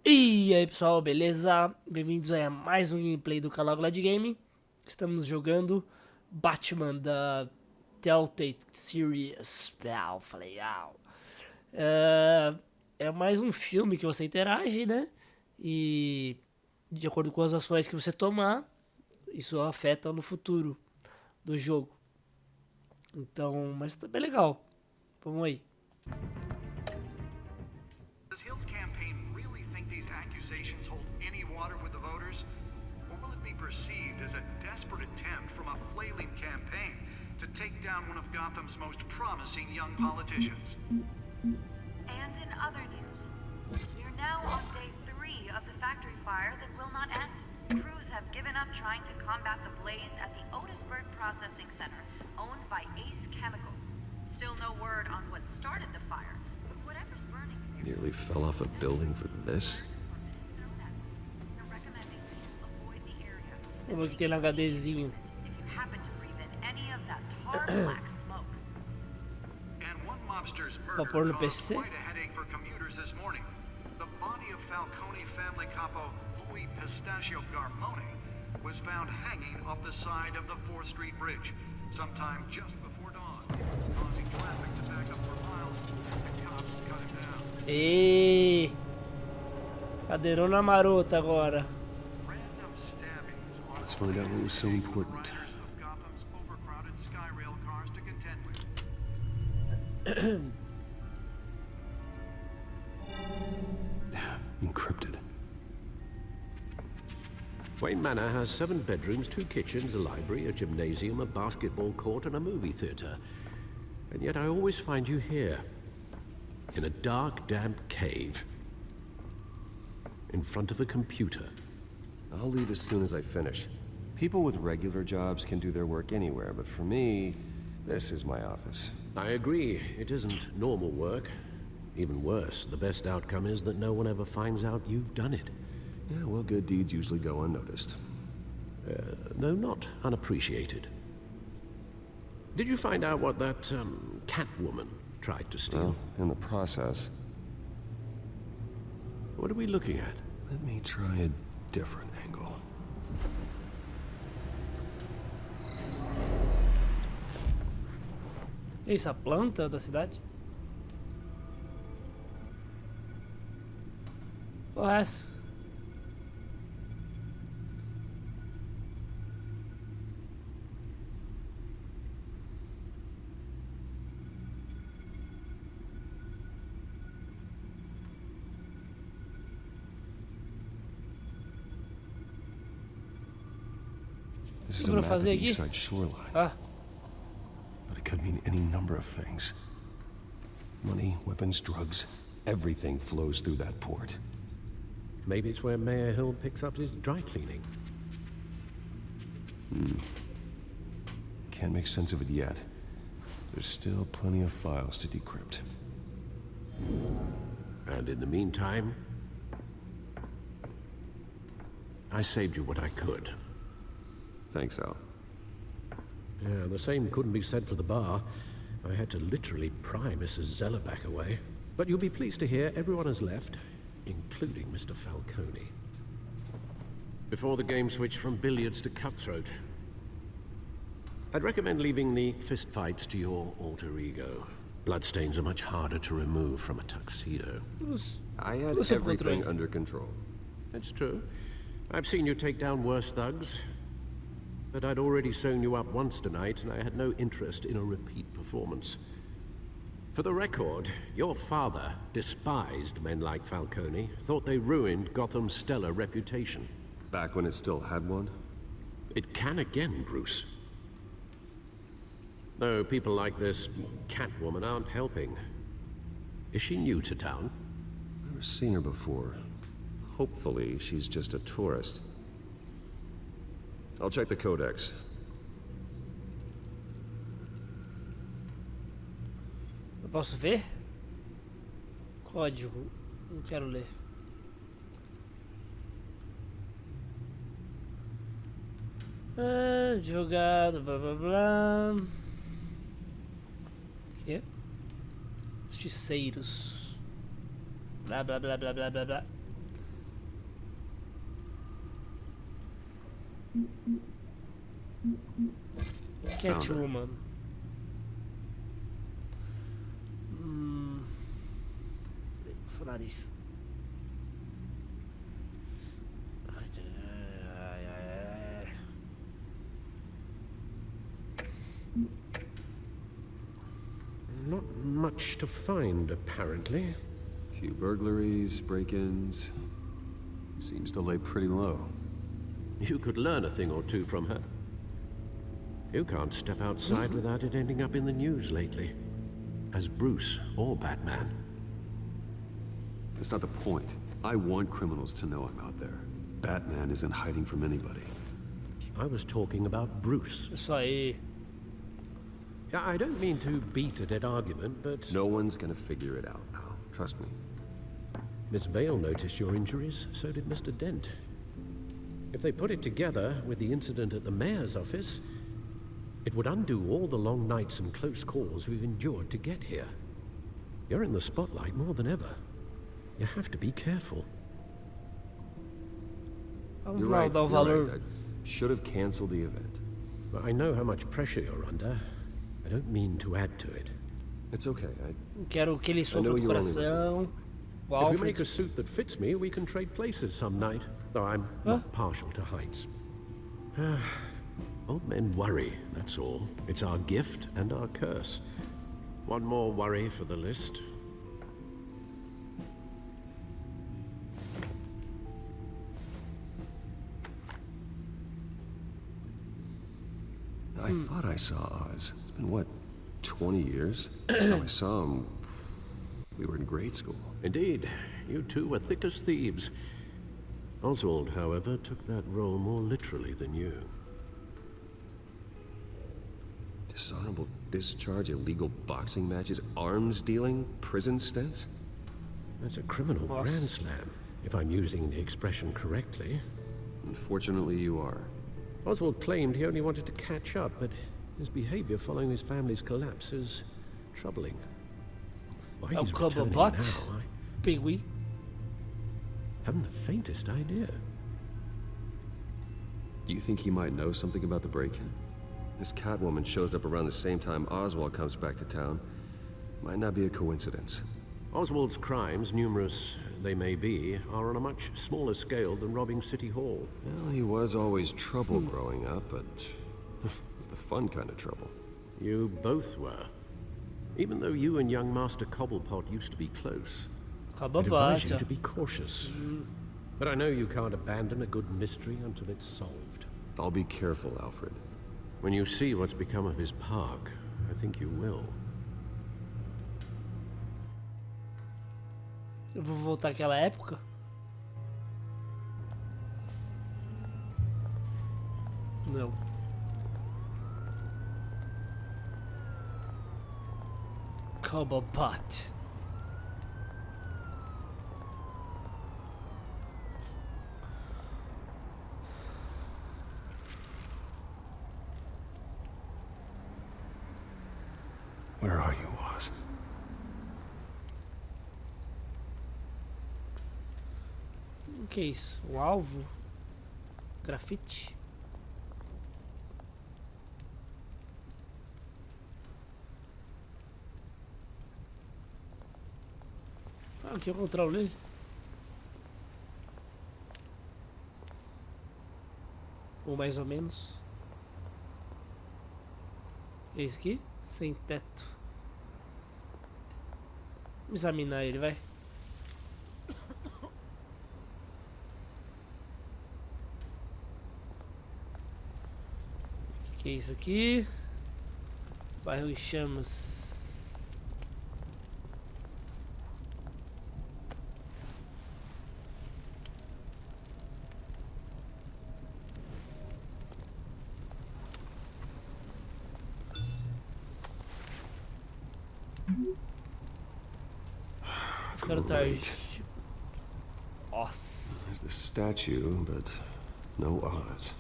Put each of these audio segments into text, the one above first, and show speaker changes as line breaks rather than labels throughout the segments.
E aí pessoal, beleza? Bem-vindos a mais um gameplay do canal GladGaming. Estamos jogando Batman da Telltale Series Ep.1. Falei, é mais um filme que você interage, né? E de acordo com as ações que você tomar, isso afeta no futuro do jogo. Então, mas tá bem legal. Vamos aí.
Does Hill's campaign really think these accusations hold any water with the voters? Or will it be perceived as a desperate attempt from a flailing campaign to take down one of Gotham's most promising young politicians?
And in other news, we're now on day 3 of the factory fire that will not end. Crews have given up trying to combat the blaze at the Otisburg Processing Center, owned by Ace Chemical. Still no word on what started the fire, but whatever's burning...
Nearly fell off a building for this.
Vamos ver o que tem no HDzinho. Pra pôr no PC.
The body of Falcone family capo Louis Pistachio Garmone was found hanging off the side of the 4th Street Bridge sometime just before dawn, causing traffic to back up for miles as the cops cut him down.
E cadeirona marota agora.
Random stabbings on
Let's find out what was so important.
riders of Gotham's overcrowded Skyrail cars to contend with.
Encrypted.
Wayne Manor has 7 bedrooms, 2 kitchens, a library, a gymnasium, a basketball court, and a movie theater. And yet I always find you here, in a dark, damp cave, in front of a computer.
I'll leave as soon as I finish. People with regular jobs can do their work anywhere, but for me, this is my office.
I agree, it isn't normal work. Even worse, the best outcome is that no one ever finds out you've done it.
Yeah, well, good deeds usually go unnoticed.
Though not unappreciated. Did you find out what that, Catwoman tried to steal?
Well, in the process,
What are we looking at?
let me try a different angle.
E essa planta da cidade? Porra, é essa?
This is
What
a
am I
map of the
fazendo aqui?
east side shoreline,
Ah,
but it could mean any number of things. Money, weapons, drugs, everything flows through that port.
Maybe it's where Mayor Hill picks up his dry cleaning.
Can't make sense of it yet. There's still plenty of files to decrypt.
And in the meantime, I saved you what I could.
Thanks, Al.
Yeah, the same couldn't be said for the bar. I had to literally pry Mrs. Zellerback away. But you'll be pleased to hear everyone has left, including Mr. Falcone. Before the game switched from billiards to cutthroat. I'd recommend leaving the fistfights to your alter ego. Bloodstains are much harder to remove from a tuxedo.
I had
Listen,
everything
Control.
under control.
That's true. I've seen you take down worse thugs. But I'd already sewn you up once tonight, and I had no interest in a repeat performance. For the record, your father despised men like Falcone, thought they ruined Gotham's stellar reputation.
Back when it still had one?
It can again, Bruce. Though people like this Catwoman aren't helping. Is she new to town?
Never seen her before. Hopefully, she's just a tourist. I'll check the codex.
eu posso ver? Código. Não quero ler. Jogado, blá blá blá. Quê? Justiceiros. Blá blá blá blá blá blá blá. Catwoman. Seu nariz. Ai, ai, ai, ai.
Not much to find, apparently.
Few burglaries, break-ins. Seems to lay pretty low.
You could learn a thing or two from her. You can't step outside without it ending up in the news lately. As Bruce or Batman.
That's not the point. I want criminals to know I'm out there. Batman isn't hiding from anybody.
I was talking about Bruce.
Isso aí.
Yeah, I don't mean to beat a dead argument, but...
No one's gonna figure it out now. Trust me.
Miss Vale noticed your injuries, so did Mr. Dent. If they put it together with the incident at the mayor's office, it would undo all the long nights and close calls we've endured to get here. You're in the spotlight more than ever. You have to be careful.
Vamos lá dar o valor.
Right. I should have canceled the event.
But I know how much pressure you're under. I don't mean to add to it.
It's okay.
Quero que ele sofra do coração.
If we make a suit that fits me, we can trade places some night. Though I'm not partial to heights. Old men worry, that's all. It's our gift and our curse. One more worry for the list.
I thought I saw Oz. It's been, what, 20 years? Last time I saw him, we were in grade school.
Indeed, you two were thick as thieves. Oswald, however, took that role more literally than you.
Dishonorable discharge, illegal boxing matches, arms dealing, prison stints?
That's a criminal grand slam, if I'm using the expression correctly.
Unfortunately, you are.
Oswald claimed he only wanted to catch up, but his behavior following his family's collapse is troubling. Why he's returning now,
Pinguim.
Haven't the faintest idea.
Do you think he might know something about the break-in? This Catwoman shows up around the same time Oswald comes back to town. Might not be a coincidence.
Oswald's crimes, numerous they may be, are on a much smaller scale than robbing City Hall.
Well, he was always trouble growing up, but it was the fun kind of trouble.
You both were. Even though you and young Master Cobblepot used to be close. I'd advise you to be cautious. But I know you can't abandon a good mystery until it's solved.
I'll be careful, Alfred.
When you see what's become of his park, I think you will.
Eu vou voltar àquela época? Não. Cobblepot.
Where are you, Oz?
O que é isso? Um alvo? Grafite? Ah, aqui é o controle dele. Ou mais ou menos. É esse aqui? Sem teto. Vamos examinar ele, vai. O que é isso aqui? Bairro em chamas.
Great.
Nossa.
There's the statue, but no Oz.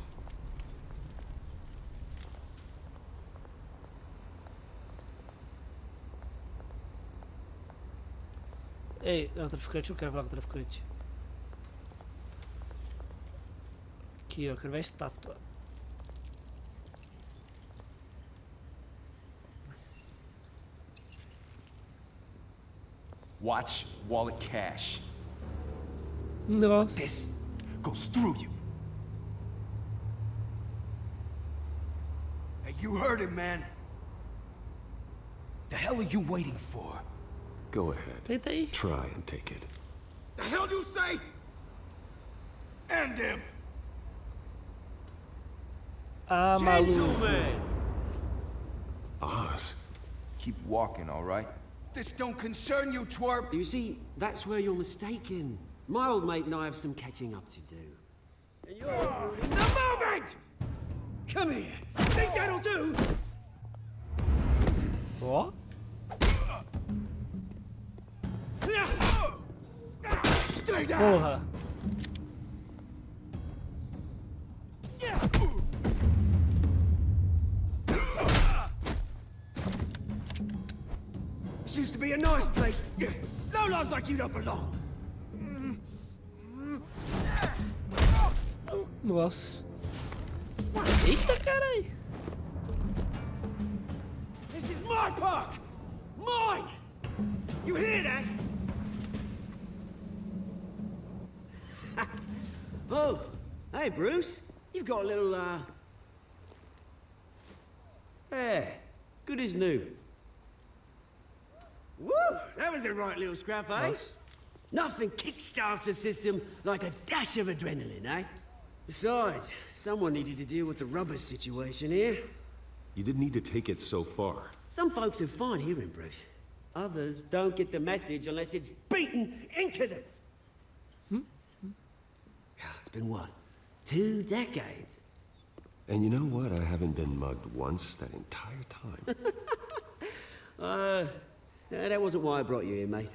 Ei, é o traficante, eu quero falar com o traficante. aqui, ó. Eu quero ver a estátua.
Watch wallet cash.
Nossa.
This goes through you. Hey, you heard him, man. The hell are you waiting for?
Go ahead.
Tenta aí.
Try and take it.
The hell do you say? End him.
Ah, maluco.
Gentlemen.
Oz.
Keep walking, all right? This don't concern you, twerp.
You see, that's where you're mistaken. My old mate and I have some catching up to do. And you're ruining the moment! Come here. Think that'll do?
Ó.
Stay down!
Porra.
This used to be a nice place. No lives like you don't belong.
Nossa. Eita, caralho.
This is my park! Mine! You hear that? Oh, hey, Bruce. You've got a little, Yeah, good as new. Woo! That was a right little scrap, eh?
Nice.
Nothing kickstarts the system like a dash of adrenaline, eh? Besides, someone needed to deal with the rubber situation here.
You didn't need to take it so far.
Some folks are fine hearing, Bruce. Others don't get the message unless it's beaten into them. It's been what? 2 decades?
And you know what? I haven't been mugged once that entire time.
That wasn't why I brought you here, mate.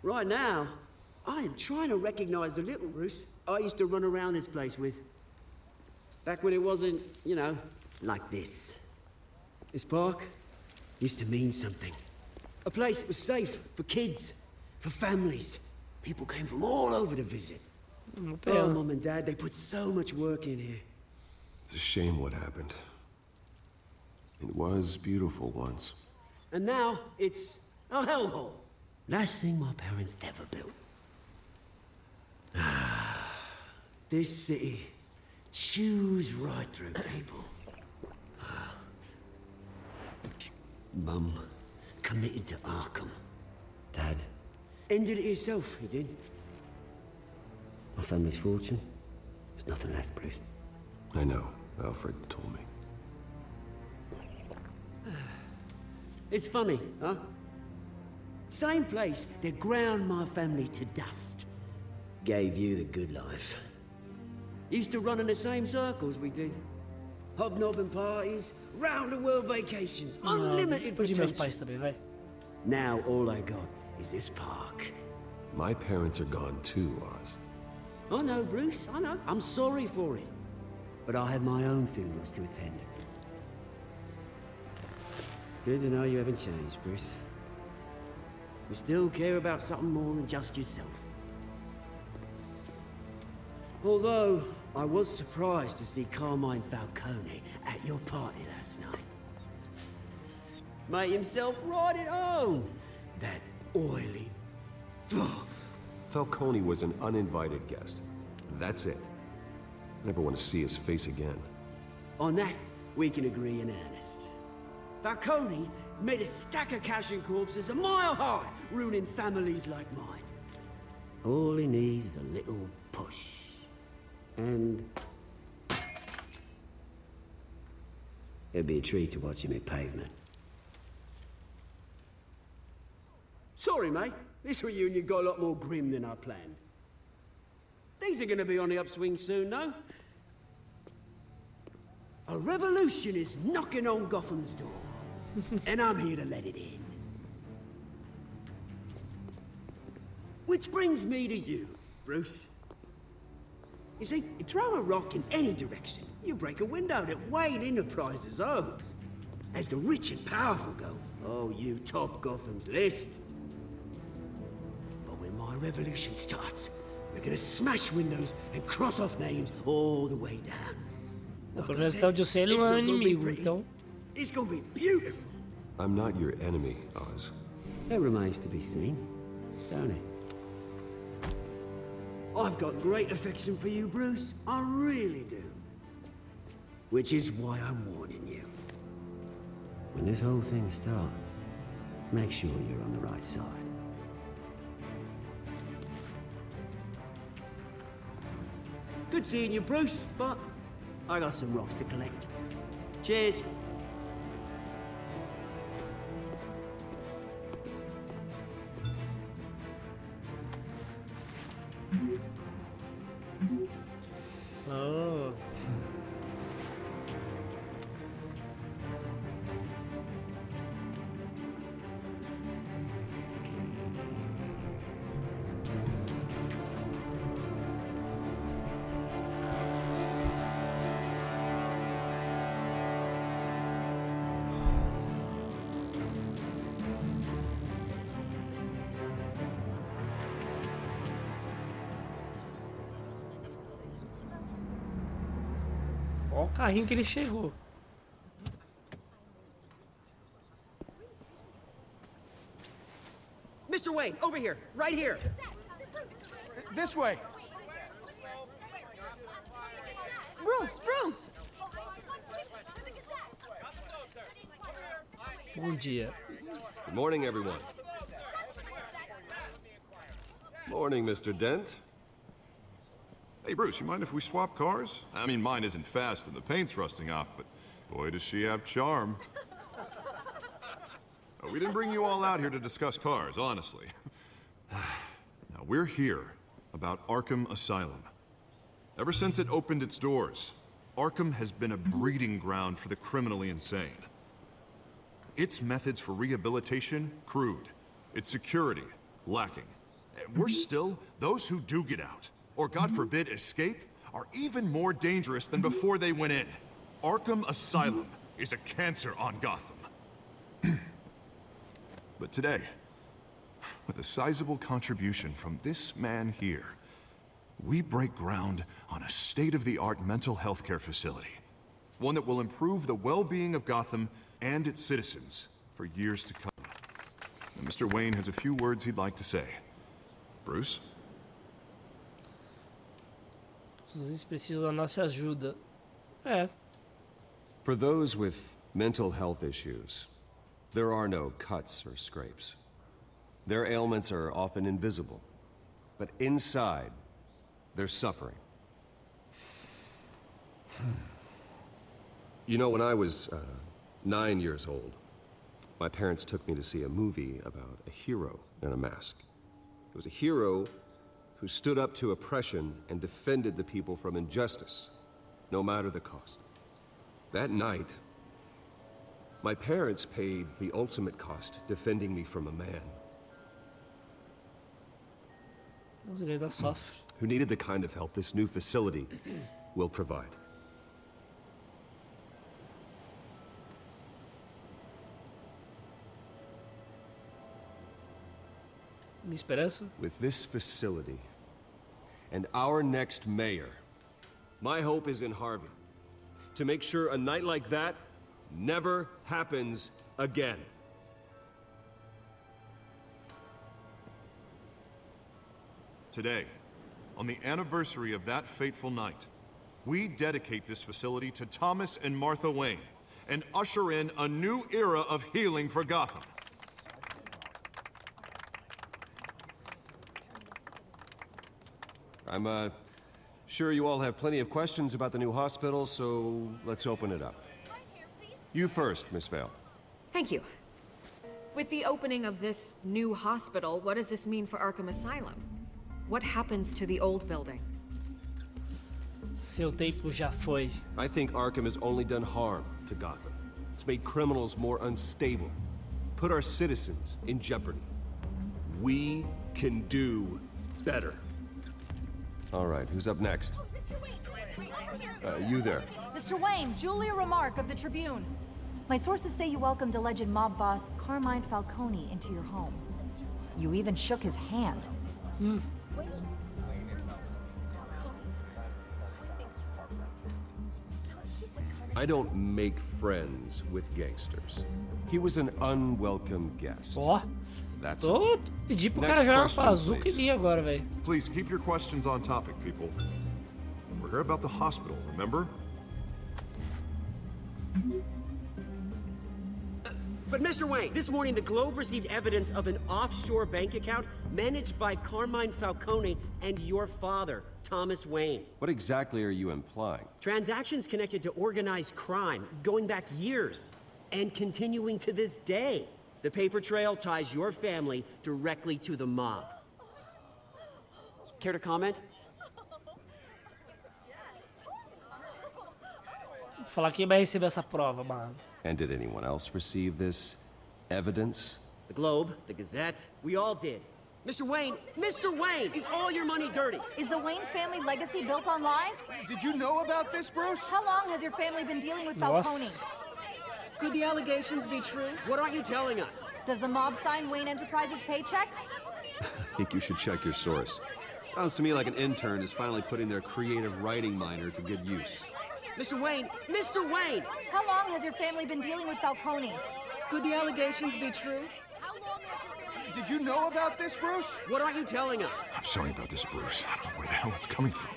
Right now, I am trying to recognize the little Bruce I used to run around this place with. Back when it wasn't, you know, like this. This park used to mean something. A place that was safe for kids, for families. People came from all over to visit. Oh, Mum and Dad, they put so much work in here.
It's a shame what happened. It was beautiful once.
And now, it's a hellhole. Last thing my parents ever built. This city chews right through people. Mum committed to Arkham. Dad ended it himself, he did. My family's fortune, there's nothing left, Bruce.
I know. Alfred told me.
It's funny, huh? Same place that ground my family to dust. Gave you the good life. Used to run in the same circles we did. Hobnobbing parties, round-the-world vacations, unlimited
Depois de meus
potential.
pais também, vai.
Now all I got is this park.
My parents are gone too, Oz.
I know, Bruce, I know. I'm sorry for it. But I have my own funerals to attend. Good to know you haven't changed, Bruce. You still care about something more than just yourself. Although, I was surprised to see Carmine Falcone at your party last night. Made himself right at home. That oily...
Falcone was an uninvited guest. That's it. I never want to see his face again.
On that, we can agree in earnest. Falcone made a stack of cash and corpses a mile high, ruining families like mine. All he needs is a little push. And... it'd be a treat to watch him hit pavement. Sorry, mate. This reunion got a lot more grim than I planned. Things are gonna be on the upswing soon, though. A revolution is knocking on Gotham's door. And I'm here to let it in. Which brings me to you, Bruce. You see, you throw a rock in any direction, you break a window that Wayne Enterprises owns. As the rich and powerful go, oh, you top Gotham's list. But when my revolution starts, We're gonna smash windows and cross off names all the way down.
Pelo menos até onde eu sei, ele não é um inimigo, então...
It's gonna be beautiful.
I'm not your enemy, Oz.
That remains to be seen, don't it? I've got great affection for you, Bruce. I really do. Which is why I'm warning you. When this whole thing starts, make sure you're on the right side. Good seeing you, Bruce, but I got some rocks to collect. Cheers.
Oh. Olha o carrinho que ele chegou.
Mr. Wayne, over here, right here.
This way.
Bruce!
Bom dia.
Good morning, everyone. Morning, Mr. Dent.
Hey, Bruce, you mind if we swap cars? I mean, mine isn't fast and the paint's rusting off, but boy, does she have charm. We didn't bring you all out here to discuss cars, honestly. Now, we're here about Arkham Asylum. Ever since it opened its doors, Arkham has been a breeding ground for the criminally insane. Its methods for rehabilitation, crude. Its security, lacking. Worse still, those who do get out, or God forbid escape, are even more dangerous than before they went in. Arkham Asylum is a cancer on Gotham. But today, with a sizable contribution from this man here, we break ground on a state-of-the-art mental health care facility. One that will improve the well-being of Gotham and its citizens for years to come. And Mr. Wayne has a few words he'd like to say. Bruce?
Vocês precisam da nossa ajuda. É.
For those with mental health issues, there are no cuts or scrapes. Their ailments are often invisible, but inside, they're suffering. You know, when I was 9 years old, my parents took me to see a movie about a hero in a mask. It was a hero who stood up to oppression and defended the people from injustice, no matter the cost. That night, my parents paid the ultimate cost defending me from a man
Ele ainda sofre.
who needed the kind of help this new facility will provide.
Minha esperança?
With this facility and our next mayor, my hope is in Harvey, to make sure a night like that never happens again.
Today, on the anniversary of that fateful night, we dedicate this facility to Thomas and Martha Wayne and usher in a new era of healing for Gotham.
I'm sure you all have plenty of questions about the new hospital, so let's open it up. You first, Miss Vale.
Thank you. With the opening of this new hospital, what does this mean for Arkham Asylum? What happens to the old building?
Seu tempo já foi.
I think Arkham has only done harm to Gotham. It's made criminals more unstable, put our citizens in jeopardy. We can do better. All right, who's up next? You there.
Mr. Wayne, Julia Remark of the Tribune. My sources say you welcomed alleged mob boss Carmine Falcone into your home. You even shook his hand.
I don't make friends with gangsters. He was an unwelcome guest.
Ó,
That's all.
tô pedi pro
Next
cara jogar uma
question,
bazuca em
please.
mim agora, velho.
Please keep your questions on topic, people. We're here about the hospital, remember?
But Mr. Wayne, this morning the Globe received evidence of an offshore bank account managed by Carmine Falcone and your father, Thomas Wayne.
What exactly are you implying?
Transactions connected to organized crime, going back years, and continuing to this day. The paper trail ties your family directly to the mob. Care to comment?
Vou falar quem vai receber essa prova, mano.
And did anyone else receive this evidence?
The Globe, the Gazette, we all did. Mr. Wayne, is all your money dirty?
Is the Wayne family legacy built on lies?
Did you know about this, Bruce?
How long has your family been dealing with
Nossa.
Falcone?
Could the allegations be true?
What aren't you telling us?
Does the mob sign Wayne Enterprises paychecks?
I think you should check your source. Sounds to me like an intern is finally putting their creative writing minor to good use.
Mr. Wayne!
How long has your family been dealing with Falcone?
Could the allegations be true?
Did you know about this, Bruce?
What aren't you telling us?
I'm sorry about this, Bruce. I don't know where the hell it's coming from.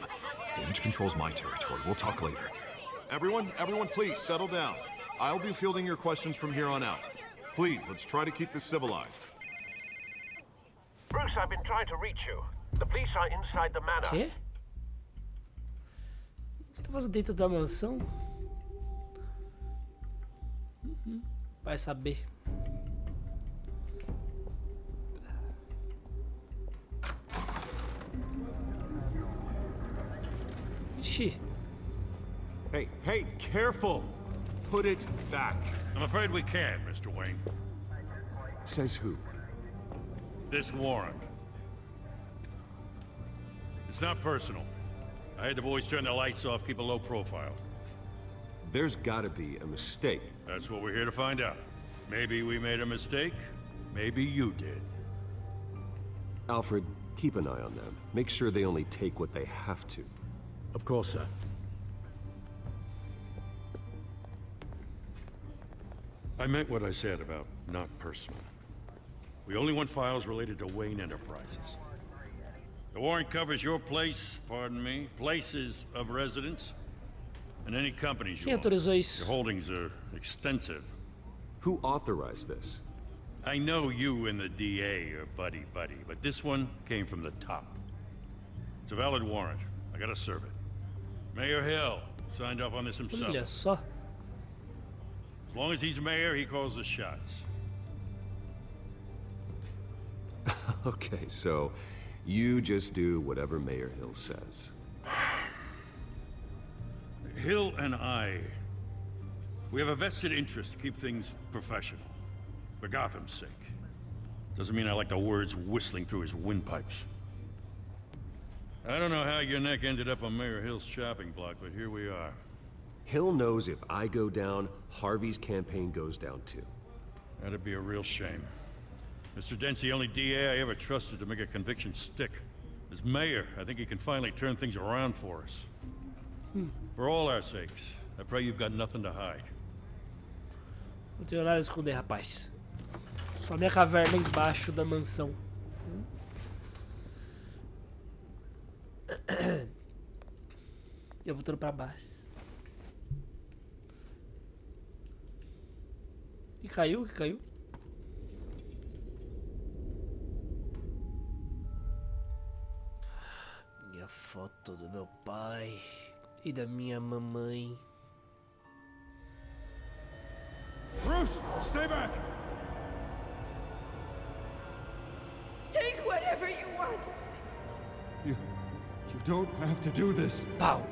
Damage control's my territory. We'll talk later. Everyone, please, settle down. I'll be fielding your questions from here on out. Please, let's try to keep this civilized.
Bruce, I've been trying to reach you. The police are inside the manor.
Quê? O que tá fazendo dentro da mansão? Vai saber. Ixi.
Hey, careful! Put it back.
I'm afraid we can't, Mr. Wayne.
Says who?
This warrant. It's not personal. I had the boys turn the lights off, keep a low profile.
There's gotta be a mistake.
That's what we're here to find out. Maybe we made a mistake. Maybe you did.
Alfred, keep an eye on them. Make sure they only take what they have to.
Of course, sir.
I meant what I said about not personal. We only want files related to Wayne Enterprises. The warrant covers your places of residence, and any companies you
Quem
own.
autorizou isso?
Your holdings are extensive.
Who authorized this?
I know you and the DA are buddy-buddy, but this one came from the top. It's a valid warrant. I gotta serve it. Mayor Hill signed off on this himself.
Olha só.
As long as he's mayor, he calls the shots.
Okay, so you just do whatever Mayor Hill says.
Hill and we have a vested interest to keep things professional. For Gotham's sake. Doesn't mean I like the words whistling through his windpipes. I don't know how your neck ended up on Mayor Hill's shopping block, but here we are.
Hill knows if I go down, Harvey's campaign goes down too.
That'd be a real shame. Mr. Dent's the only DA I ever trusted to make a conviction stick. As mayor, I think he can finally turn things around for us. For all our sakes, I pray you've got nothing to hide.
Não tenho nada a esconder, rapaz. Só minha caverna embaixo da mansão. Eu botando pra baixo. E caiu? Que caiu? Minha foto do meu pai e da minha mamãe.
Bruce, stay back!
Take whatever you want.
You don't have to do this.
Pau!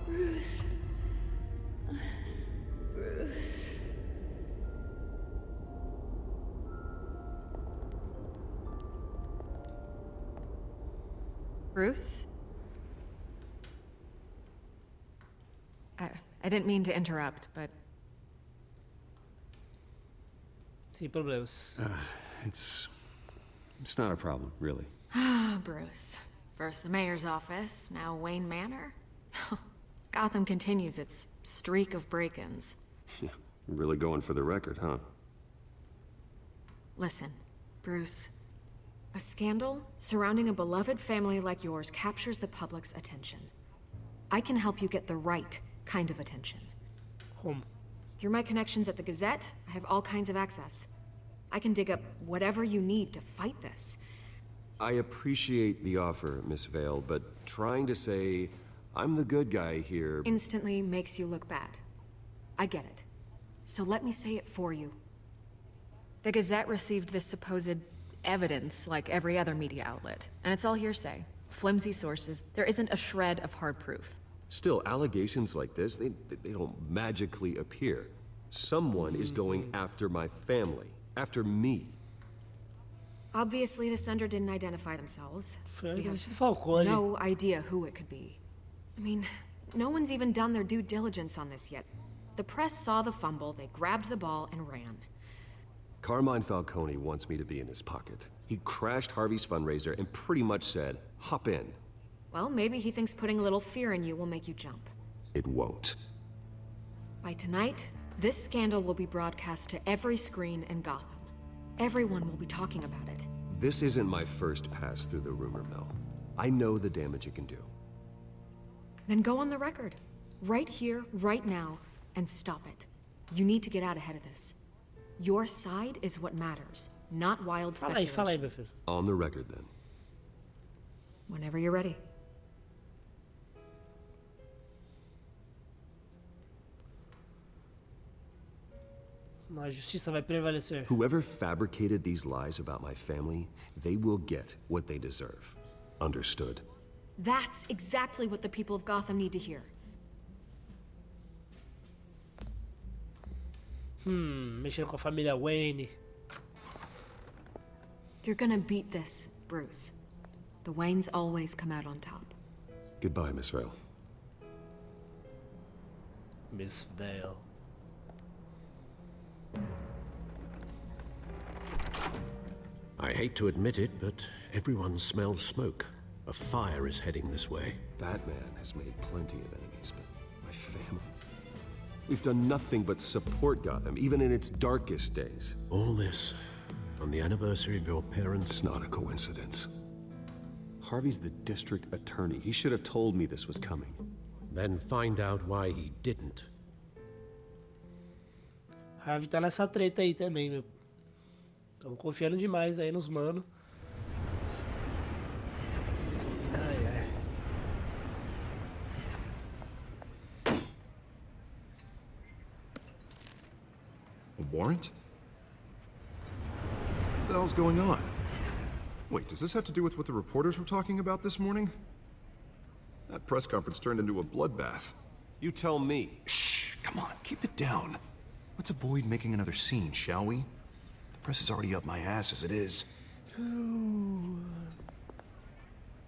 Bruce. Bruce.
Bruce? I didn't mean to interrupt, but...
Sem problemas.
It's not a problem, really.
Ah, Bruce. First the mayor's office, now Wayne Manor. Gotham continues its streak of break-ins.
Yeah, really going for the record, huh?
Listen, Bruce. A scandal surrounding a beloved family like yours captures the public's attention. I can help you get the right kind of attention. Through my connections at the Gazette, I have all kinds of access. I can dig up whatever you need to fight this.
I appreciate the offer, Miss Vale, but trying to say I'm the good guy here...
instantly makes you look bad. I get it. So let me say it for you. The Gazette received this supposed evidence like every other media outlet, and it's all hearsay. Flimsy sources. There isn't a shred of hard proof.
Still, allegations like this, they don't magically appear. Someone is going after my family. After me.
Obviously, the sender didn't identify themselves. We have
Falcone.
no idea who it could be. I mean, no one's even done their due diligence on this yet. The press saw the fumble, they grabbed the ball and ran.
Carmine Falcone wants me to be in his pocket. He crashed Harvey's fundraiser and pretty much said, hop in.
Well, maybe he thinks putting a little fear in you will make you jump.
It won't.
By tonight, this scandal will be broadcast to every screen in Gotham. Everyone will be talking about it.
This isn't my first pass through the rumor mill. I know the damage it can do.
Then go on the record. Right here, right now, and stop it. You need to get out ahead of this. Your side is what matters, not wild speculation.
Fala aí, meu filho.
On the record, then.
Whenever you're ready.
A justiça vai prevalecer.
Whoever fabricated these lies about my family, they will get what they deserve. Understood?
That's exactly what the people of Gotham need to hear.
Mexendo com a família Wayne.
You're gonna beat this, Bruce. The Waynes always come out on top.
Goodbye, Miss Vale.
Miss Vale.
I hate to admit it, but everyone smells smoke. A fire is heading this way.
Batman has made plenty of enemies, but my family... We've done nothing but support Gotham, even in its darkest days.
All this on the anniversary of your parents'...
It's not a coincidence. Harvey's the district attorney. He should have told me this was coming.
Then find out why he didn't.
Harvey tá nessa treta aí também, meu. Tamo confiando demais aí nos mano. Ai, ai.
A warrant? What the hell's going on? Wait, does this have to do with what the reporters were talking about this morning? That press conference turned into a bloodbath.
You tell me.
Shh, come on, keep it down. Let's avoid making another scene, shall we? The press is already up my ass as it is.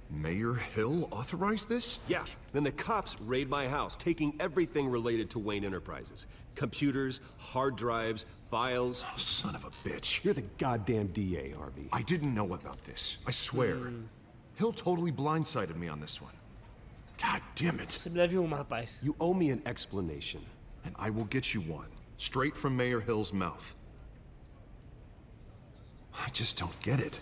Mayor Hill authorized this?
Yeah, then the cops raid my house, taking everything related to Wayne Enterprises. Computers, hard drives, files.
Oh, son of a bitch.
You're the goddamn DA, Harvey.
I didn't know about this, I swear. Hill totally blindsided me on this one. God damn it.
Você me leve uma, rapaz.
You owe me an explanation.
And I will get you one, straight from Mayor Hill's mouth. I just don't get it.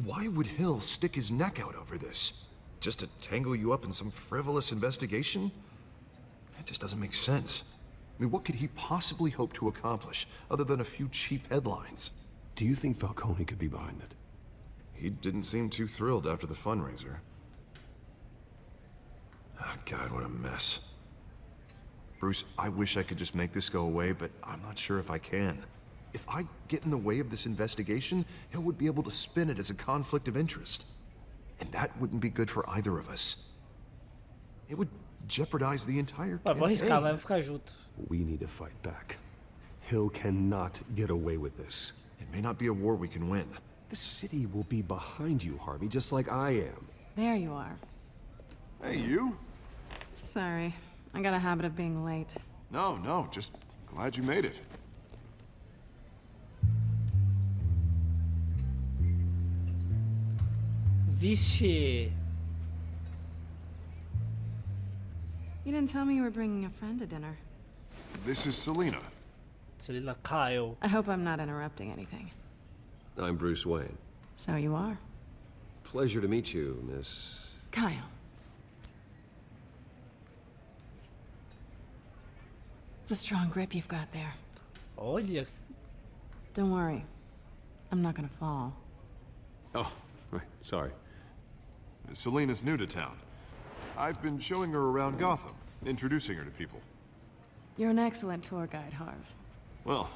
Why would Hill stick his neck out over this? Just to tangle you up in some frivolous investigation? It just doesn't make sense. I mean, what could he possibly hope to accomplish, other than a few cheap headlines?
Do you think Falcone could be behind it?
He didn't seem too thrilled after the fundraiser. Oh, God, what a mess. Bruce, I wish I could just make this go away, but I'm not sure if I can. If I get in the way of this investigation, Hill would be able to spin it as a conflict of interest. And that wouldn't be good for either of us. It would jeopardize the entire
Vou arriscar, vai
campaign.
ficar junto.
We need to fight back. Hill cannot get away with this.
It may not be a war we can win.
The city will be behind you, Harvey, just like I am.
There you are.
Hey, you?
Sorry. I got a habit of being late.
No, just glad you made it.
Vixe.
You didn't tell me you were bringing a friend to dinner.
This is Selena.
Selena Kyle.
I hope I'm not interrupting anything.
I'm Bruce Wayne.
So you are.
Pleasure to meet you, Miss...
Kyle. It's a strong grip you've got there.
Olha.
Don't worry. I'm not gonna fall.
Oh, right, sorry.
Selena's new to town. I've been showing her around Gotham, introducing her to people.
You're an excellent tour guide, Harv.
Well,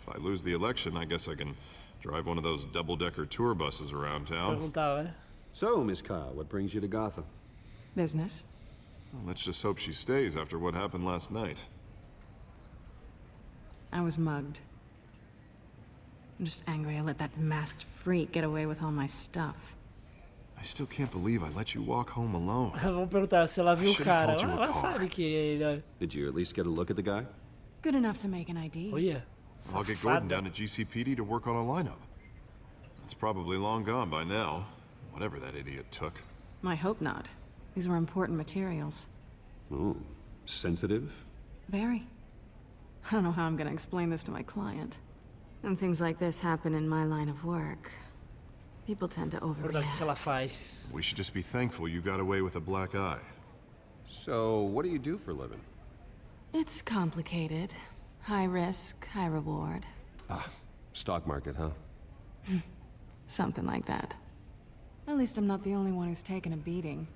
if I lose the election, I guess I can drive one of those double-decker tour buses around town.
Perguntava, né?
So, Miss Kyle, what brings you to Gotham?
Business.
Well, let's just hope she stays after what happened last night.
I was mugged. I'm just angry I let that masked freak get away with all my stuff.
I still can't believe I let you walk home alone.
Vamos perguntar se ela viu o
Should've
cara.
called you a
Ela
car.
sabe que ele...
Did you at least get a look at the guy?
Good enough to make an ID.
Olha.
I'll get Gordon
Safada.
down at GCPD to work on a lineup. It's probably long gone by now, whatever that idiot took.
I hope not. These were important materials.
Ooh, sensitive?
Very. I don't know how I'm gonna explain this to my client. And things like this happen in my line of work. People tend to
Verdade, o que
overreact.
ela faz.
We should just be thankful you got away with a black eye.
So, what do you do for a living?
It's complicated. High risk, high reward.
Ah, stock market, huh?
Something like that. At least I'm not the only one who's taken a beating.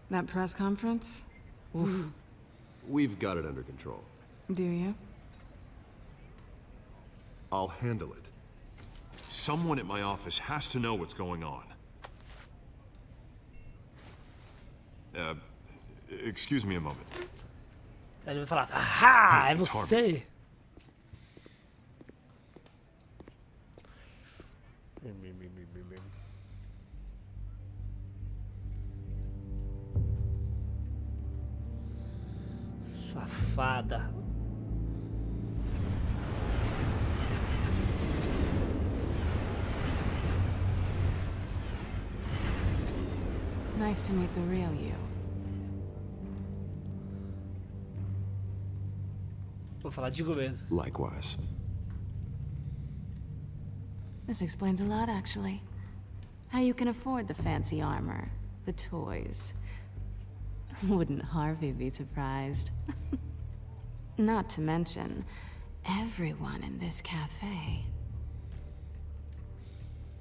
That press conference? Oof.
We've got it under control.
Do you?
I'll handle it. Someone at my office has to know what's going on. Excuse me a moment.
Aí ele vai falar, ah, é
It's
você. Safada.
Nice to meet the real you.
Vou falar, digo mesmo.
Likewise.
This explains a lot, actually. How you can afford the fancy armor, the toys. Wouldn't Harvey be surprised? Not to mention, everyone in this cafe.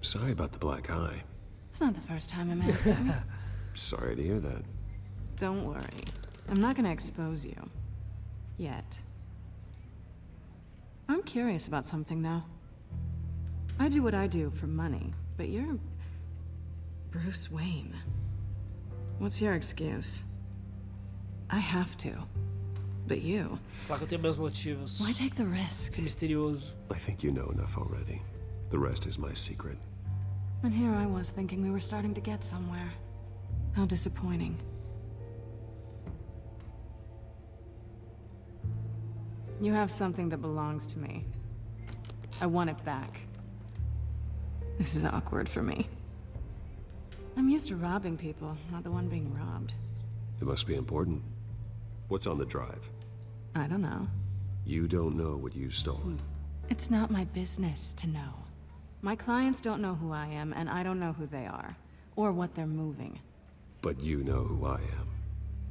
Sorry about the black eye.
It's not the first time I'm asking.
Sorry to hear that.
Don't worry. I'm not gonna expose you. Yet. I'm curious about something, though. I do what I do for money, but you're... Bruce Wayne. What's your excuse? I have to. But you...
Falar que eu tenho meus motivos.
Why take the risk?
Que misterioso.
I think you know enough already. The rest is my secret.
And here I was thinking we were starting to get somewhere. How disappointing. You have something that belongs to me. I want it back. This is awkward for me. I'm used to robbing people, not the one being robbed.
It must be important. What's on the drive?
I don't know.
You don't know what you stole.
It's not my business to know. My clients don't know who I am, and I don't know who they are, or what they're moving.
But you know who I am.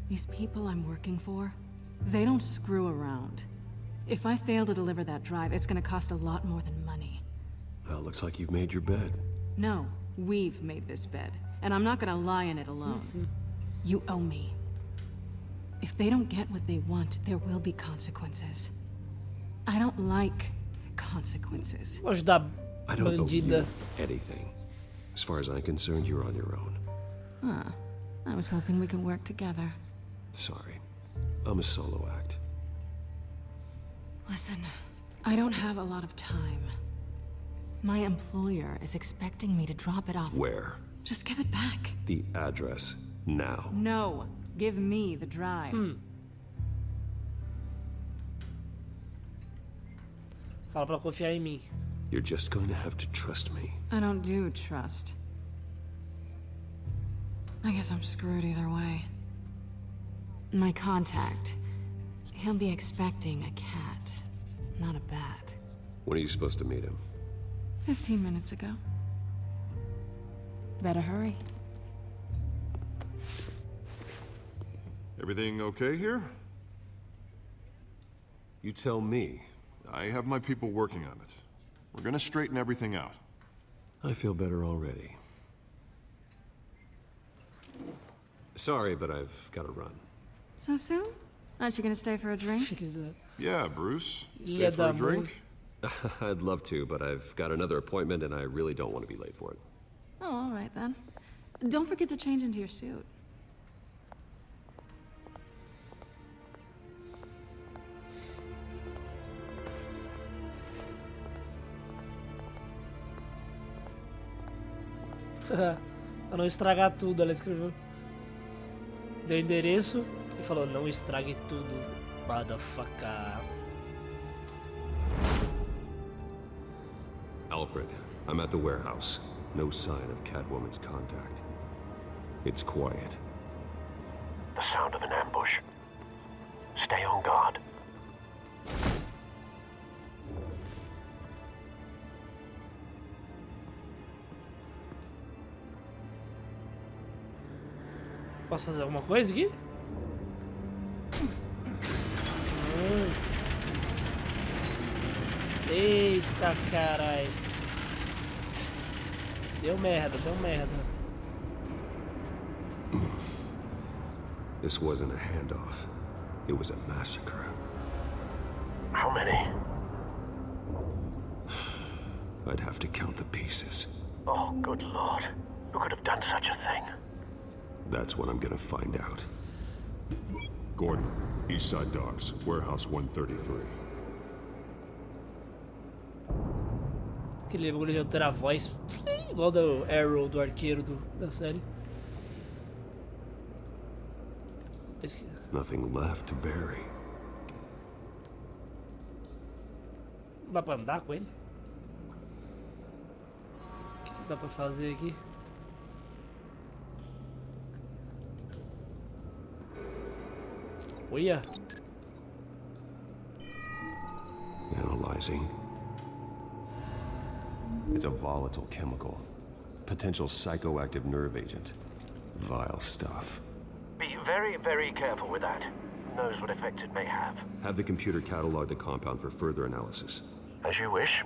These people I'm working for, they don't screw around. If I fail to deliver that drive, it's gonna cost a lot more than money.
Well, looks like you've made your bed.
No, we've made this bed, and I'm not gonna lie in it alone. You owe me. If they don't get what they want, there will be consequences. I don't like consequences.
Vou ajudar
I don't owe
bandida.
you anything. As far as I'm concerned, you're on your own.
Huh. I was hoping we could work together.
Sorry. I'm a solo act.
Listen, I don't have a lot of time. My employer is expecting me to drop it off.
Where?
Just give it back.
The address. Now.
No, give me the drive.
Fala pra confiar em mim.
You're just going to have to trust me.
I don't do trust. I guess I'm screwed either way. My contact. He'll be expecting a cat, not a bat.
When are you supposed to meet him?
15 minutes ago. Better hurry.
Everything okay here?
You tell me.
I have my people working on it. We're gonna straighten everything out.
I feel better already. Sorry, but I've got to run.
So soon? Aren't you gonna stay for a drink?
Yeah, Bruce.
Ilha
Stay for a
da
drink?
I'd love to, but I've got another appointment and I really don't want to be late for it.
Oh, all right then. Don't forget to change into your suit.
Pra não estragar tudo, ela escreveu. Deu endereço e falou, não estrague tudo, motherfucker.
Alfred, I'm at the warehouse. No sign of Catwoman's contact. It's quiet.
The sound of an ambush. Stay on guard.
Posso fazer alguma coisa aqui? Eita carai. Deu merda, deu merda.
This wasn't a handoff. It was a massacre.
How many?
I'd have to count the pieces.
Oh, good lord. Who could have done such a thing?
That's what I'm gonna find out.
Gordon, Eastside Docks, Warehouse 133.
Aquele bagulho de alterar a voz, igual do Arrow, do arqueiro da série.
Nothing left to bury.
Não dá pra andar com ele? O que dá pra fazer aqui? Olha!
Analyzing. It's a volatile chemical. Potential psychoactive nerve agent. Vile stuff.
Be very, very careful with that. Who knows what effects it may have.
Have the computer catalog the compound for further analysis.
As you wish.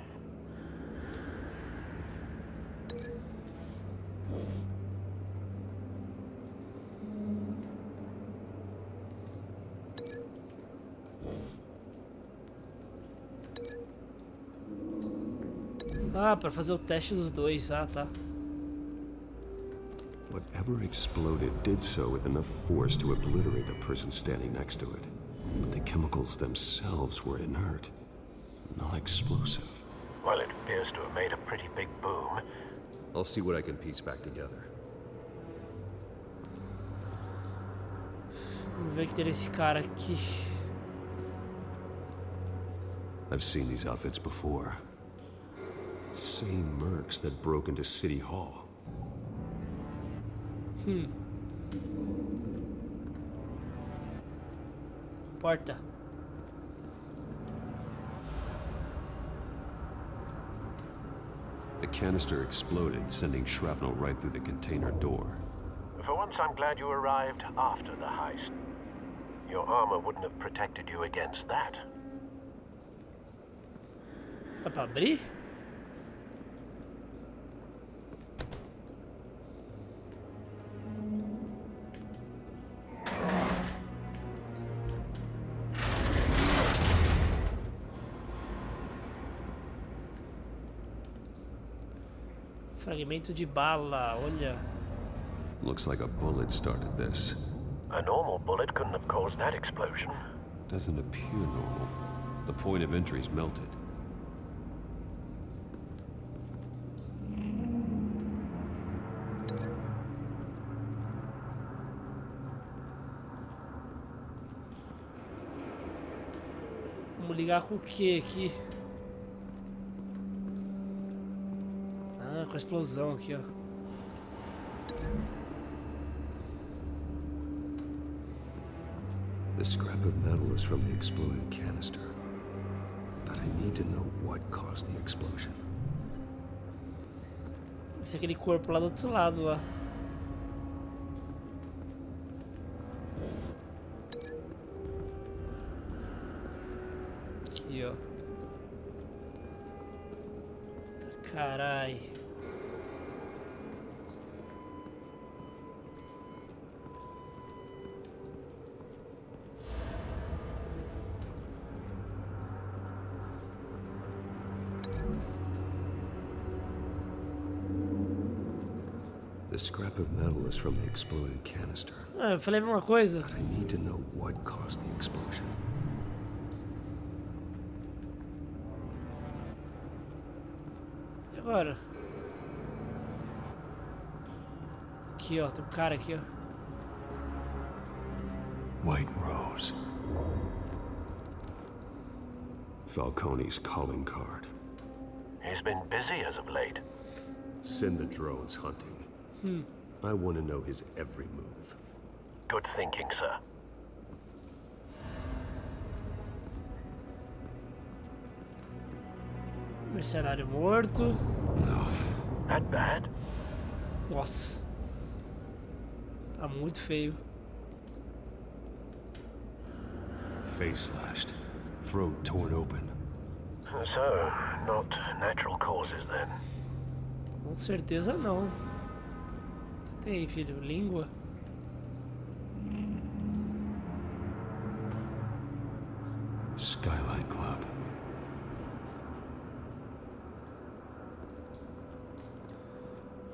Ah, pra fazer o teste dos dois. Ah, tá.
Whatever exploded did so with enough force to obliterate the person standing next to it. But the chemicals themselves were inert, not explosive.
Well, it appears to have made a pretty big boom.
I'll see what I can piece back together.
Vamos ver que tem esse cara aqui.
I've seen these outfits before. Same mercs that broke into City Hall.
Porta.
The canister exploded, sending shrapnel right through the container door.
For once, I'm glad you arrived after the heist. Your armor wouldn't have protected you against that.
Dá pra abrir? Fragmento de bala, olha.
Looks like a bullet started this.
A normal bullet couldn't have caused that explosion.
Doesn't appear normal. The point of entry's melted.
Vamos ligar com o que aqui? Ah, com a explosão aqui, ó.
The scrap of metal is from the exploded canister. But I need to know what caused the explosion.
Esse é aquele corpo lá do outro lado, lá. Aqui, ó. Carai.
The scrap of metal is from the exploded canister.
Ah, eu falei a mesma coisa.
But I need to know what caused the explosion.
E agora? Aqui, ó. Tem um cara aqui, ó.
White Rose. Falcone's calling card.
He's been busy as of late.
Send the drones hunting. I want to know his every move.
Good thinking, sir.
Mercenário morto.
That bad?
Nossa. Tá muito feio.
Face slashed. Throat torn open.
So, not natural causes then.
Com certeza não. O que tem aí, filho? Língua?
Skylight Club.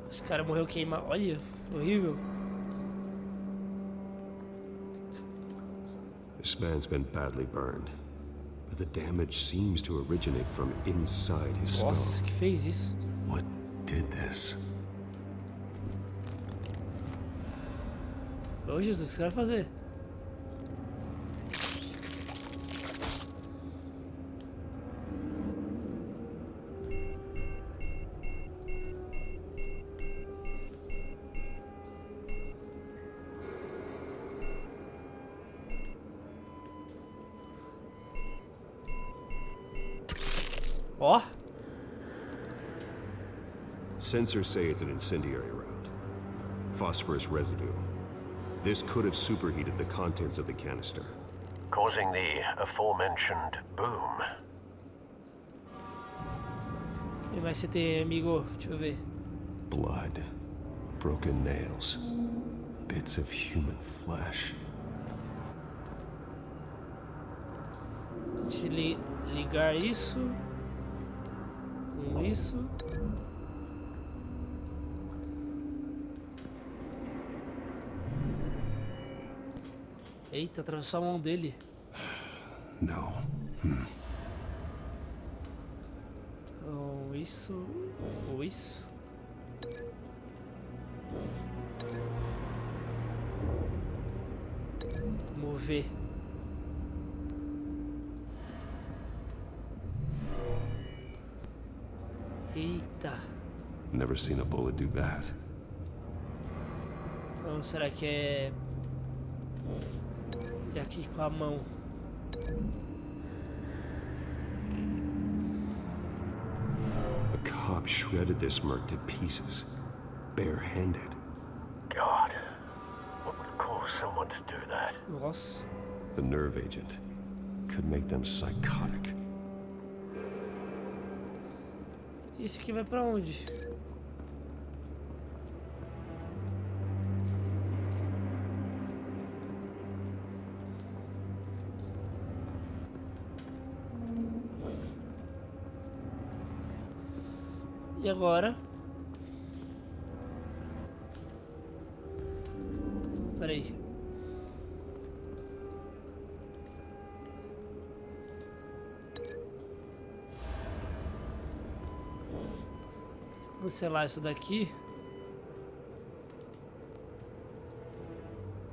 Esse cara morreu queimado. Olha, horrível.
This man's been badly burned. But the damage seems to originate from inside his skull.
Nossa, que fez isso?
What did this?
Ô Jesus, o que você vai fazer? Ó.
Sensors say it's an incendiary round. Phosphorus residue. This could have superheated the contents of the canister.
Causing the aforementioned boom.
O que mais você tem, amigo? Deixa eu ver.
Blood. Broken nails. Bits of human flesh.
Deixa eu ligar isso. Com isso. Eita, atravessou a mão dele.
No.
Ou isso. Ou isso. Mover. Eita.
Never seen a bullet do that.
Então será que é... E aqui com a mão.
A cop shredded this merc to pieces. Bare-handed.
God. What would cause someone to do that?
Nossa.
The nerve agent could make them psychotic.
E esse aqui vai pra onde? E agora? Peraí. Vou cancelar isso daqui.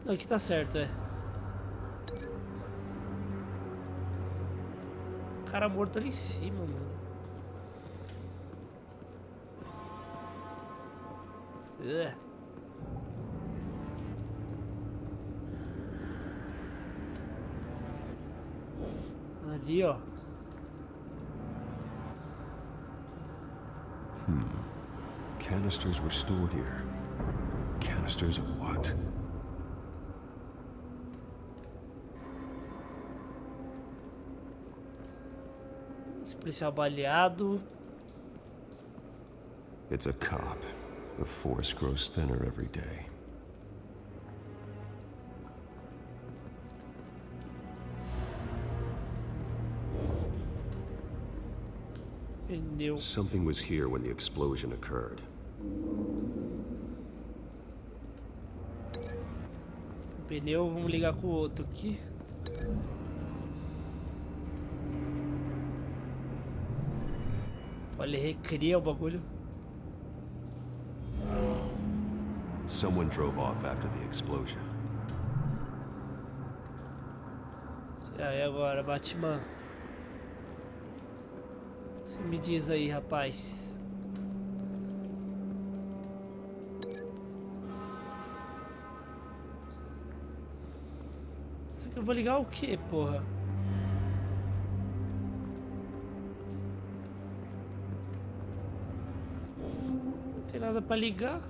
Não, aqui tá certo, é. Cara morto ali em cima, mano. Ali, ó.
Canisters were stored here. Canisters of what?
Esse policial baleado.
It's a cop. The force grows thinner every day.
Pneu.
Something was here when the explosion occurred.
Pneu, vamos ligar com o outro aqui. Olha, ele recria o bagulho.
Someone drove off after the explosion.
E aí agora, Batman? Você me diz aí, rapaz. Isso aqui eu vou ligar o quê, porra? Não tem nada pra ligar.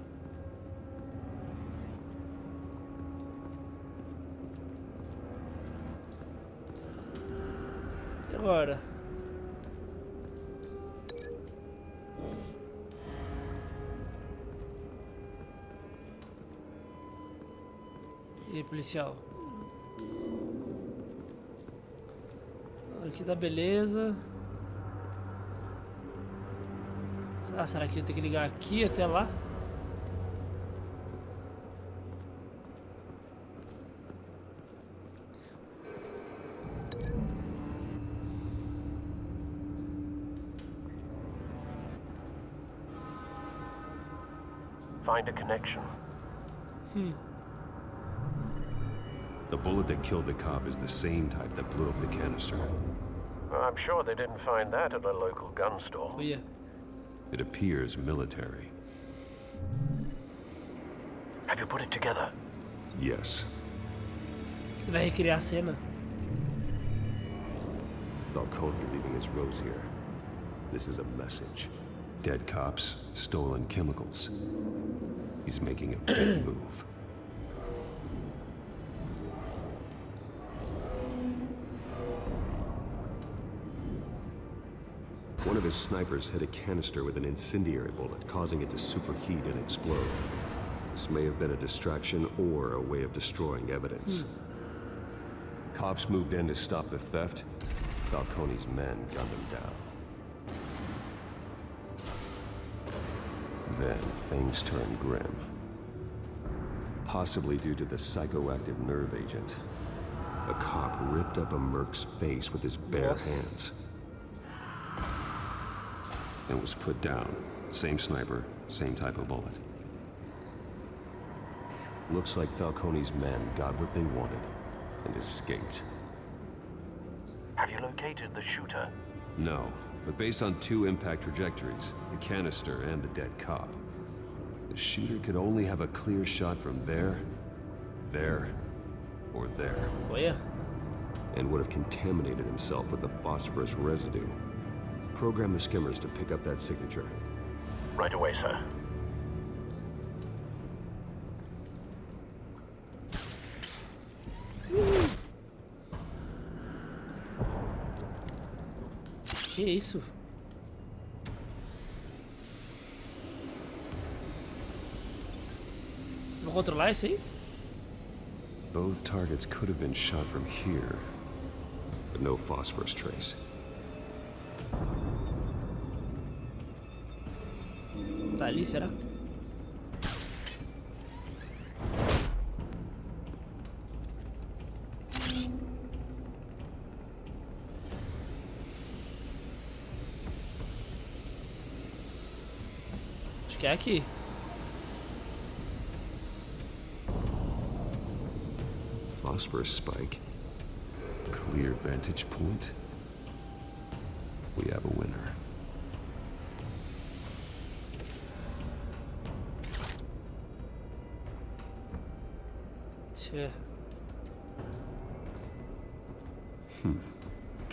E agora? E aí, policial? Aqui tá beleza. Ah, será que eu tenho que ligar aqui até lá?
Find a connection.
The bullet that killed the cop is the same type that blew up the canister.
I'm sure they didn't find that at a local gun store.
Oh, yeah.
It appears military.
Have you put it together?
Yes.
Ele vai recriar a cena.
Falcone leaving his rose here. This is a message. Dead cops, stolen chemicals. He's making a big move. One of his snipers hit a canister with an incendiary bullet, causing it to superheat and explode. This may have been a distraction or a way of destroying evidence. Cops moved in to stop the theft. Falcone's men gunned them down. Then things turned grim. Possibly due to the psychoactive nerve agent. A cop ripped up a merc's face with his bare hands. And was put down. Same sniper, same type of bullet. Looks like Falcone's men got what they wanted and escaped.
Have you located the shooter?
No, but based on two impact trajectories, the canister and the dead cop, the shooter could only have a clear shot from there, or there.
Oh yeah.
And would have contaminated himself with the phosphorus residue. Program the skimmers to pick up that signature.
Right away, sir.
Que isso? Vou controlar isso aí?
Both targets could have been shot from here, but no phosphorus trace.
Tá ali, será? Acho que é aqui.
Phosphorus spike. Clear vantage point. We have a winner.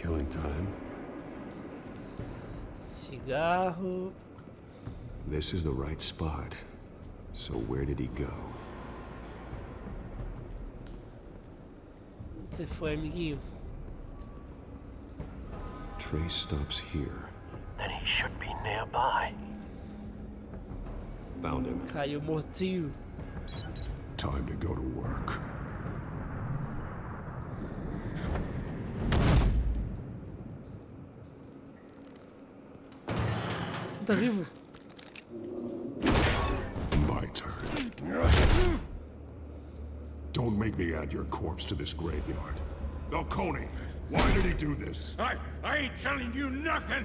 killing time.
Cigarro.
This is the right spot. So where did he go?
Onde você foi, amiguinho?
Trace stops here.
Then he should be nearby.
Found him.
Caiu mortinho.
Time to go to work.
Tá vivo?
My turn. Don't make me add your corpse to this graveyard. Falcone, why did he do this?
I ain't telling you nothing!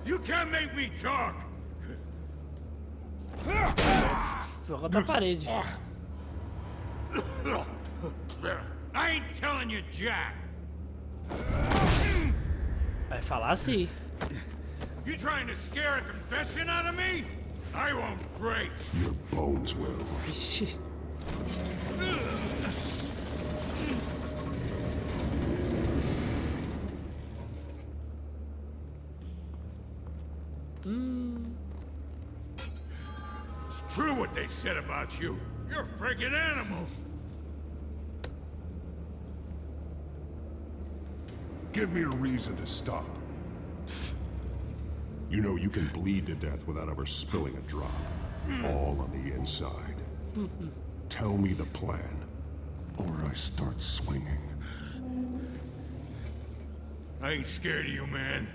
You can't make me talk!
Foi contra a parede.
I ain't telling you, Jack!
Vai falar assim.
You trying to scare a confession out of me? I won't break.
Your bones will.
Vixe.
It's true what they said about you. You're a freaking animal.
Give me a reason to stop. You know you can bleed to death without ever spilling a drop. All on the inside. Tell me the plan, or I start swinging.
I ain't scared of you, man.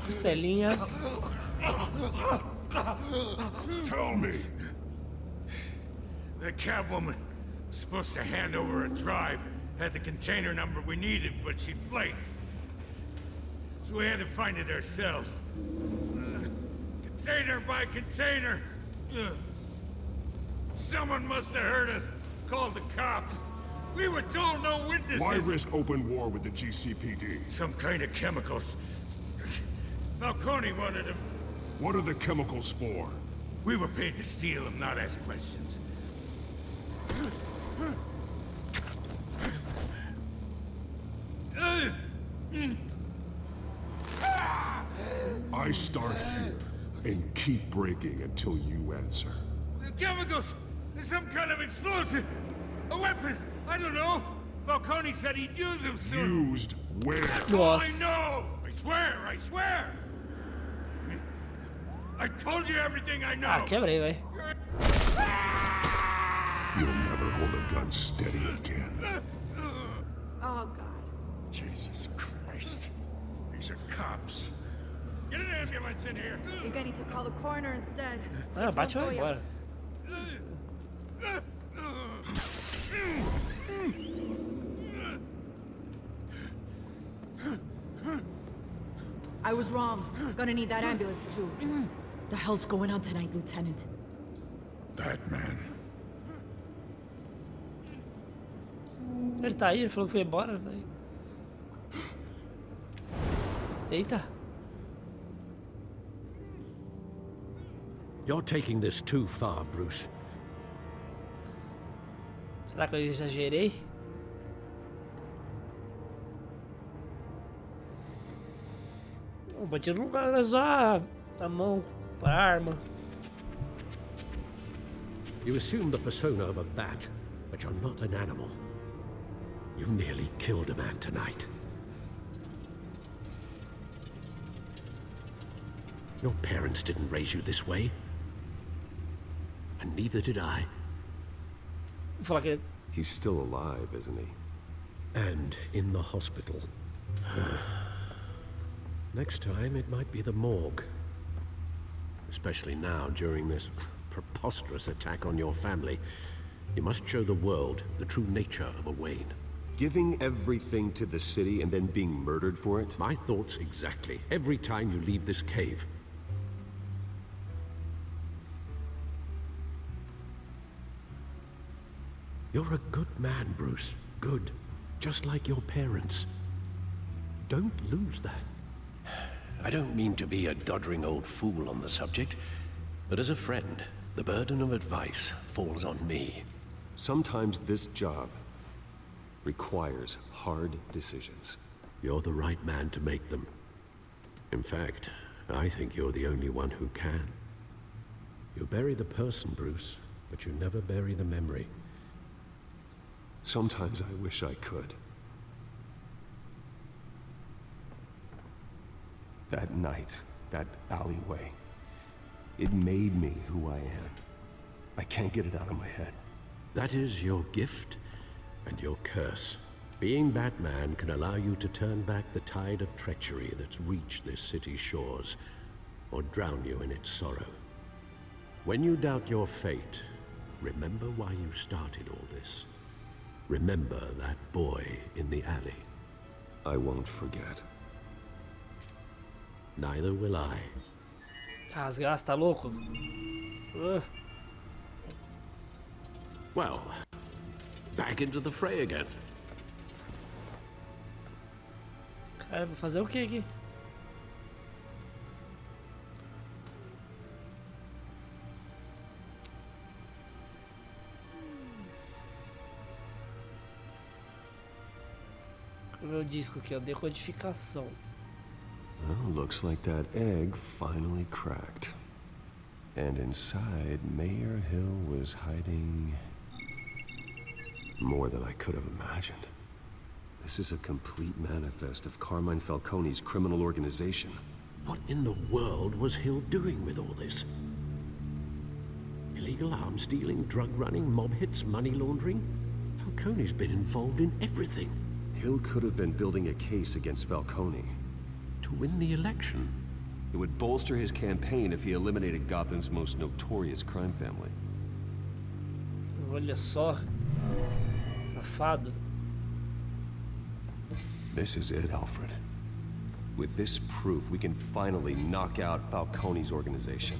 Costelinha.
Tell me.
The Catwoman was supposed to hand over a drive. Had the container number we needed, but she flaked. So we had to find it ourselves. Container by container. Someone must have heard us. Called the cops. We were told no witnesses.
Why risk open war with the GCPD?
Some kind of chemicals. Falcone wanted them.
What are the chemicals for?
We were paid to steal them, not ask questions.
I start here and keep breaking until you answer.
The chemicals! There's some kind of explosive! A weapon! I don't know! Falcone said he'd use them soon!
Used where?
That's all I know! I swear! I swear! I told you everything I know!
Ah, quebrei, véi.
You'll never hold a gun steady again.
Oh, God.
Jesus Christ. These are cops. Get an ambulance in here!
I think I need to call the coroner instead.
Ah, bate vai embora.
I was wrong. Gonna need that ambulance too. The hell's going on tonight, Lieutenant?
Batman.
Ele tá aí, ele falou que foi embora. Tá aí. Eita.
You're taking this too far, Bruce.
Será que eu exagerei? O bandido não vai usar a mão para arma.
You assume the persona of a bat, but you're not an animal. You nearly killed a man tonight. Your parents didn't raise you this way. And neither did I.
Falar que
He's still alive, isn't he?
And in the hospital. Next time, it might be the morgue. Especially now, during this preposterous attack on your family. You must show the world the true nature of a Wayne.
Giving everything to the city and then being murdered for it?
My thoughts exactly. Every time you leave this cave. You're a good man, Bruce. Good. Just like your parents. Don't lose that. I don't mean to be a doddering old fool on the subject, but as a friend, the burden of advice falls on me.
Sometimes this job requires hard decisions.
You're the right man to make them. In fact, I think you're the only one who can. You bury the person, Bruce, but you never bury the memory.
Sometimes I wish I could. That night, that alleyway, it made me who I am. I can't get it out of my head.
That is your gift and your curse. Being Batman can allow you to turn back the tide of treachery that's reached this city's shores, or drown you in its sorrow. When you doubt your fate, remember why you started all this. Remember that boy in the alley.
I won't forget.
Neither will I.
Rasgaço, tá louco?
Well, back into the fray again.
Cara, vou fazer o que aqui? O meu disco aqui, ó, decodificação.
Well, looks like that egg finally cracked. And inside, Mayor Hill was hiding more than I could have imagined. This is a complete manifest of Carmine Falcone's criminal organization.
What in the world was Hill doing with all this? Illegal arms dealing, drug running, mob hits, money laundering? Falcone's been involved in everything.
Hill could have been building a case against Falcone.
To win the election?
It would bolster his campaign if he eliminated Gotham's most notorious crime family.
Olha só. Safado.
This is it, Alfred. With this proof, we can finally knock out Falcone's organization.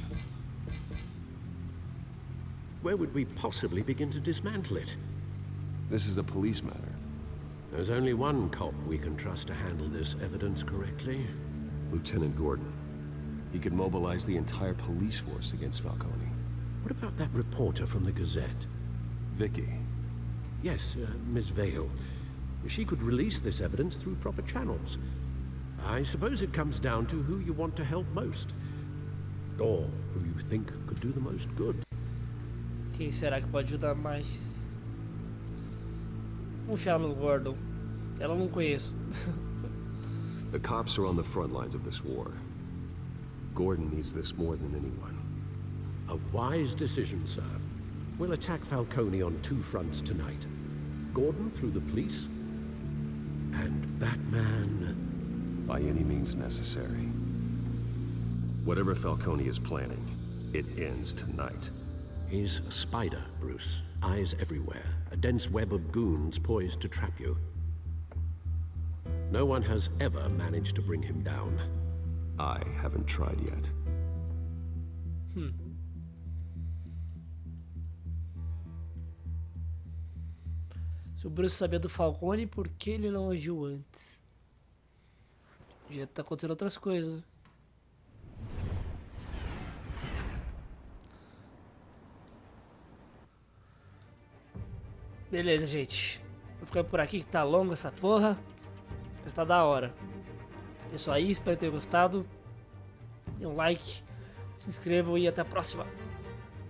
Where would we possibly begin to dismantle it?
This is a police matter.
There's only one cop we can trust to handle this evidence correctly.
Lieutenant Gordon. He could mobilize the entire police force against Falcone.
What about that reporter from the Gazette?
Vicky.
Yes, Miss Vale. She could release this evidence through proper channels. I suppose it comes down to who you want to help most. Or who you think could do the most good.
Quem será que pode ajudar mais? Confiar no Gordon. Ela não conheço.
The cops are on the front lines of this war. Gordon needs this more than anyone.
A wise decision, sir. We'll attack Falcone on two fronts tonight. Gordon through the police, and Batman...
by any means necessary. Whatever Falcone is planning, it ends tonight.
He's a spider, Bruce. Eyes everywhere. A dense web of goons poised to trap you. No one has ever managed to bring him down.
I haven't tried yet.
Se o Bruce sabia do Falcone, por que ele não agiu antes? Já tá acontecendo outras coisas. Beleza, gente. Vou ficando por aqui que tá longo essa porra. Mas tá da hora. É isso aí, espero ter gostado. Dê um like, se inscrevam e até a próxima.